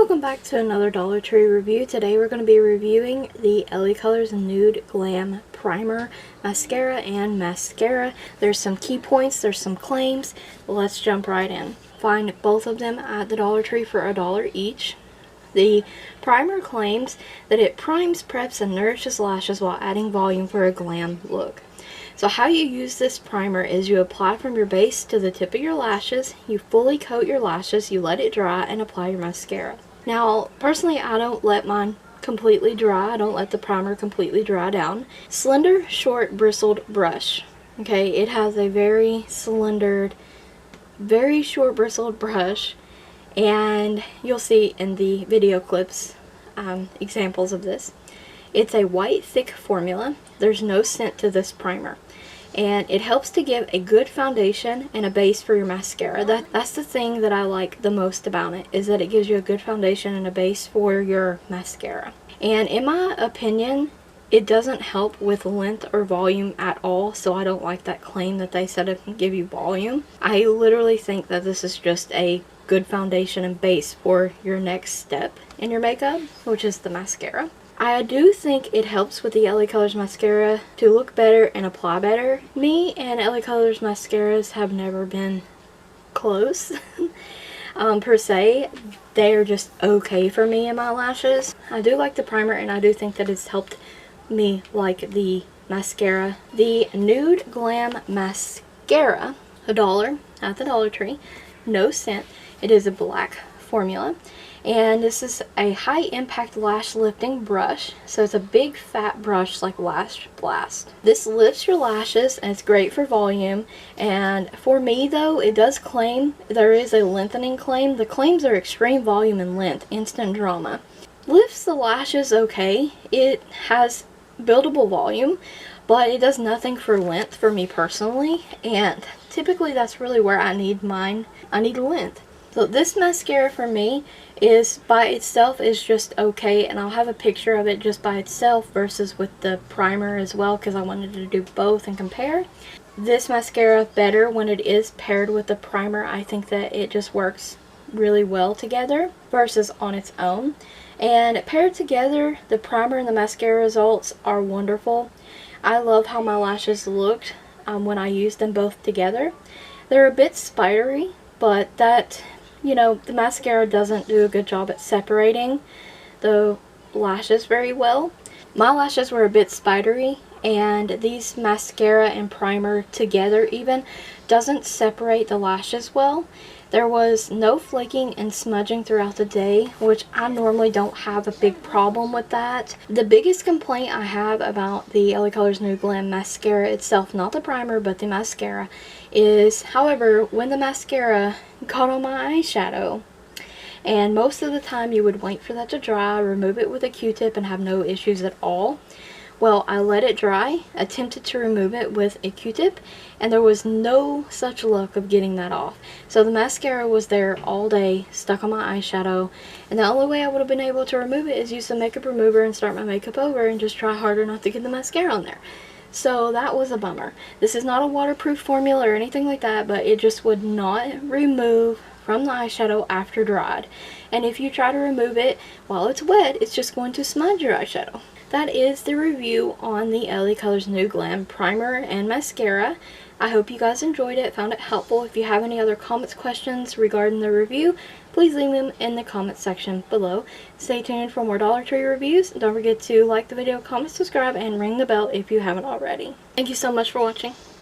Welcome back to another Dollar Tree review. Today we're going to be reviewing the LaColors Nude Glam Primer, Mascara, and Mascara. There's some key points, there's some claims. Let's jump right in. Find both of them at the Dollar Tree for $1 each. The primer claims that it primes, preps, and nourishes lashes while adding volume for a glam look. So how you use this primer is you apply from your base to the tip of your lashes, you fully coat your lashes, you let it dry, and apply your mascara. Now, personally, I don't let mine completely dry. I don't let the primer completely dry down. Slender, short, bristled brush. Okay, it has a very slender, very short bristled brush, and you'll see in the video clips examples of this. It's a white, thick formula. There's no scent to this primer. And it helps to give a good foundation and a base for your mascara. That's the thing that I like the most about it, is that it gives you a good foundation and a base for your mascara. And in my opinion, it doesn't help with length or volume at all, so I don't like that claim that they said it can give you volume. I literally think that this is just a good foundation and base for your next step in your makeup, which is the mascara. I do think it helps with the LaColors mascara to look better and apply better. Me and LaColors mascaras have never been close per se. They are just okay for me and my lashes. I do like the primer, and I do think that it's helped me like the mascara. The Nude Glam Mascara, $1 at the Dollar Tree. No scent. It is a black formula. And this is a high impact lash lifting brush. So it's a big fat brush like Lash Blast. This lifts your lashes and it's great for volume. And for me though, it does claim there is a lengthening claim. The claims are extreme volume and length, instant drama. Lifts the lashes okay. It has buildable volume, but it does nothing for length for me personally. And typically that's really where I need mine. I need length. So this mascara for me is by itself is just okay, and I'll have a picture of it just by itself versus with the primer as well, because I wanted to do both and compare. This mascara better when it is paired with the primer. I think that it just works really well together versus on its own. And paired together, the primer and the mascara results are wonderful. I love how my lashes looked when I used them both together. They're a bit spidery, but that, you know, the mascara doesn't do a good job at separating the lashes very well. My lashes were a bit spidery, and these mascara and primer together even doesn't separate the lashes well. There was no flaking and smudging throughout the day, which I normally don't have a big problem with that. The biggest complaint I have about the LaColors Nude Glam mascara itself, not the primer but the mascara, is however when the mascara got on my eyeshadow, and most of the time you would wait for that to dry, remove it with a Q-tip, and have no issues at all. Well, I let it dry, attempted to remove it with a Q-tip, and there was no such luck of getting that off. So the mascara was there all day, stuck on my eyeshadow, and the only way I would have been able to remove it is use some makeup remover and start my makeup over and just try harder not to get the mascara on there. So that was a bummer. This is not a waterproof formula or anything like that, but it just would not remove from the eyeshadow after dried. And if you try to remove it while it's wet, it's just going to smudge your eyeshadow. That is the review on the LaColors Nude Glam Primer and Mascara. I hope you guys enjoyed it, found it helpful. If you have any other comments, questions regarding the review, please leave them in the comments section below. Stay tuned for more Dollar Tree reviews. Don't forget to like the video, comment, subscribe, and ring the bell if you haven't already. Thank you so much for watching.